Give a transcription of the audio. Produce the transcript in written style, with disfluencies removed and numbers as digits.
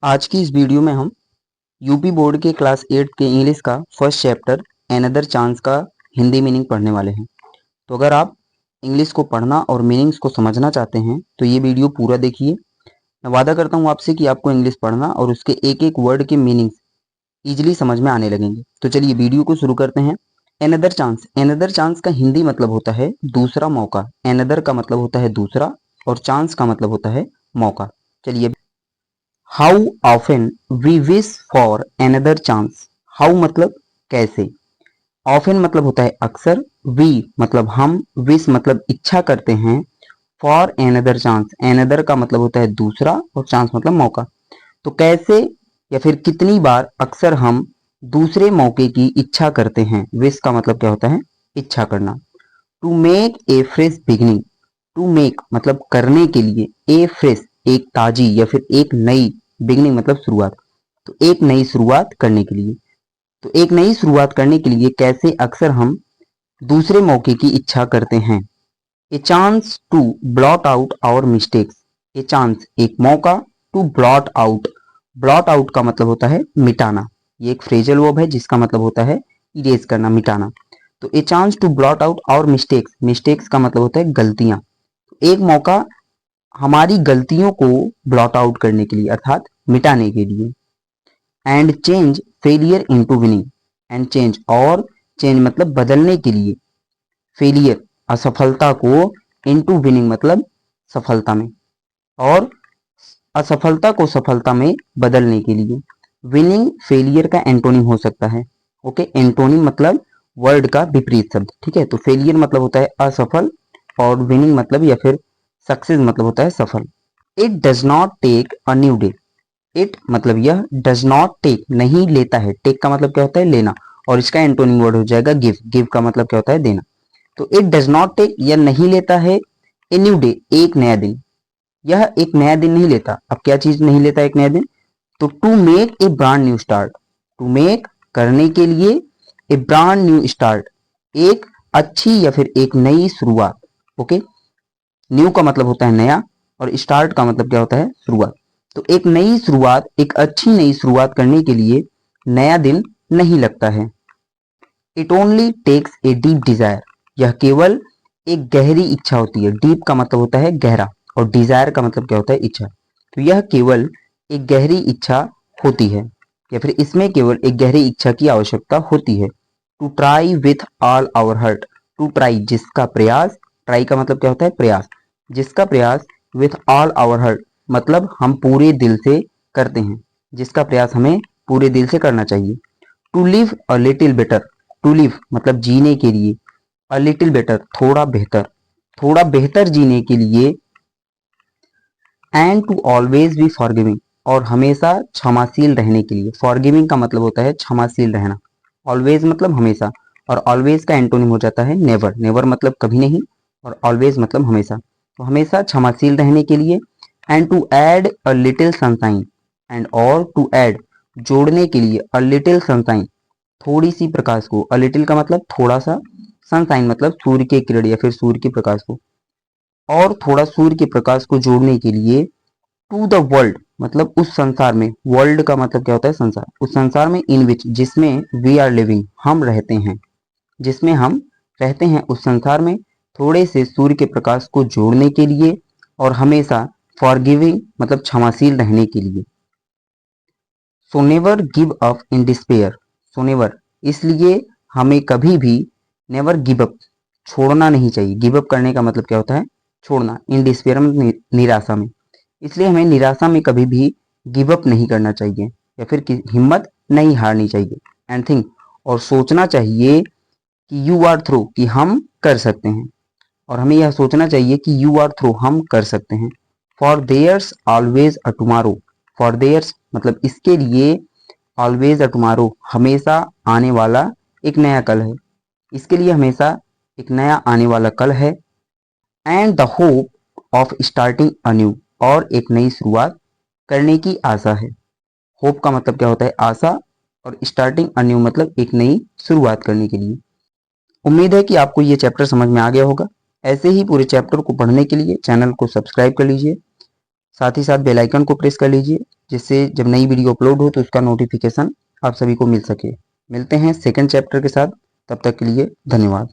आज की इस वीडियो में हम यूपी बोर्ड के क्लास 8 के इंग्लिश का फर्स्ट चैप्टर अनदर चांस का हिंदी मीनिंग पढ़ने वाले हैं। तो अगर आप इंग्लिश को पढ़ना और मीनिंग्स को समझना चाहते हैं तो ये वीडियो पूरा देखिए। मैं वादा करता हूँ आपसे कि आपको इंग्लिश पढ़ना और उसके एक एक वर्ड के मीनिंग्स ईजिली समझ में आने लगेंगे। तो चलिए वीडियो को शुरू करते हैं। अनदर चांस का हिंदी मतलब होता है दूसरा मौका। अनदर का मतलब होता है दूसरा और चांस का मतलब होता है मौका। चलिए, how often we wish for another chance. How मतलब कैसे, ऑफन मतलब होता है अक्सर, वी मतलब हम, विश मतलब इच्छा करते हैं, फॉर अनदर चांस, अनदर का मतलब होता है दूसरा और चांस मतलब मौका। तो कैसे या फिर कितनी बार अक्सर हम दूसरे मौके की इच्छा करते हैं। विश का मतलब क्या होता है, इच्छा करना। To make a fresh beginning, to make मतलब करने के लिए, ए फ्रेश एक ताजी या फिर एक नई, बिगिनिंग मतलब शुरुआत, तो एक नई शुरुआत करने के लिए। तो एक नई शुरुआत करने के लिए कैसे अक्सर हम दूसरे मौके की इच्छा करते हैं। A chance to blot out our mistakes, a chance एक मौका, to blot out, blot out का मतलब होता है मिटाना। ये एक फ्रेजल वर्ब है जिसका मतलब होता है इरेज करना, मिटाना। तो a chance to blot out our mistakes, mistakes का मतलब होता है गलतियां। एक मौका हमारी गलतियों को ब्लॉट आउट करने के लिए अर्थात मिटाने के लिए। And change failure into winning, and change और चेंज मतलब बदलने के लिए, फेलियर असफलता को, इनटू विनिंग मतलब सफलता में, और असफलता को सफलता में बदलने के लिए। विनिंग फेलियर का एंटोनिम हो सकता है। ओके, एंटोनिम मतलब वर्ड का विपरीत शब्द। ठीक है, तो फेलियर मतलब होता है असफल और विनिंग मतलब या फिर सक्सेस मतलब होता है सफल। It does not take a new day, it मतलब यह, डज नॉट टेक नहीं लेता है, टेक का मतलब क्या होता है लेना, और इसका एंटोनिम वर्ड हो जाएगा गिव, गिव का मतलब क्या होता है देना। तो इट डज नॉट टेक यह नहीं लेता है, ए न्यू डे एक नया दिन, यह एक नया दिन नहीं लेता। अब क्या चीज नहीं लेता एक नया दिन, तो to make a brand new start, to make करने के लिए, ए ब्रांड न्यू स्टार्ट एक अच्छी या फिर एक नई शुरुआत। ओके, न्यू का मतलब होता है नया और स्टार्ट का मतलब क्या होता है शुरुआत। तो एक नई शुरुआत, एक अच्छी नई शुरुआत करने के लिए नया दिन नहीं लगता है। It only takes a deep desire, यह केवल एक गहरी इच्छा होती है। डीप का मतलब होता है गहरा और डिजायर का मतलब क्या होता है इच्छा। तो यह केवल एक गहरी इच्छा होती है या फिर इसमें केवल एक गहरी इच्छा की आवश्यकता होती है। To try with all our heart, to try जिसका प्रयास, ट्राई का मतलब क्या होता है प्रयास, जिसका प्रयास, विथ ऑल आवर हार्ट मतलब हम पूरे दिल से करते हैं, जिसका प्रयास हमें पूरे दिल से करना चाहिए। To live a little better, to live मतलब जीने के लिए, अ लिटिल बेटर थोड़ा बेहतर, थोड़ा बेहतर जीने के लिए। And to always be forgiving और हमेशा क्षमाशील रहने के लिए। फॉरगिविंग का मतलब होता है क्षमाशील रहना, ऑलवेज मतलब हमेशा, और ऑलवेज का एंटोनिम हो जाता है नेवर, नेवर मतलब कभी नहीं और ऑलवेज मतलब हमेशा, तो हमेशा क्षमाशील रहने के लिए। And to add a little sunshine, and और टू ऐड जोड़ने के लिए, अ लिटिल सनशाइन थोड़ी सी प्रकाश को, अ लिटिल का मतलब थोड़ा सा, सनशाइन मतलब सूर्य के किरण या फिर सूर्य के प्रकाश को, और थोड़ा सूर्य के प्रकाश को जोड़ने के लिए। टू द वर्ल्ड मतलब उस संसार में, वर्ल्ड का मतलब क्या होता है संसार, उस संसार में, इन विच जिसमें, वी आर लिविंग हम रहते हैं, जिसमें हम रहते हैं उस संसार में थोड़े से सूर्य के प्रकाश को जोड़ने के लिए और हमेशा फॉरगिविंग मतलब क्षमाशील रहने के लिए। So never give up in despair, so never इसलिए हमें कभी भी, नेवर गिव अप छोड़ना नहीं चाहिए। गिव अप करने का मतलब क्या होता है छोड़ना, इन डिस्पेयर में निराशा में, इसलिए हमें निराशा में कभी भी गिव अप नहीं करना चाहिए या फिर हिम्मत नहीं हारनी चाहिए। एंड थिंक और सोचना चाहिए कि यू आर थ्रू कि हम कर सकते हैं, और हमें यह सोचना चाहिए कि यू आर थ्रू हम कर सकते हैं। For there's always a tomorrow, for there's मतलब इसके लिए, ऑलवेज अ टुमारो हमेशा आने वाला एक नया कल है, इसके लिए हमेशा एक नया आने वाला कल है। And the hope of starting a new और एक नई शुरुआत करने की आशा है। होप का मतलब क्या होता है आशा, और स्टार्टिंग अ न्यू मतलब एक नई शुरुआत करने के लिए। उम्मीद है कि आपको ये चैप्टर समझ में आ गया होगा। ऐसे ही पूरे चैप्टर को पढ़ने के लिए चैनल को सब्सक्राइब कर लीजिए, साथ ही साथ बेल आइकन को प्रेस कर लीजिए जिससे जब नई वीडियो अपलोड हो तो उसका नोटिफिकेशन आप सभी को मिल सके। मिलते हैं सेकंड चैप्टर के साथ, तब तक के लिए धन्यवाद।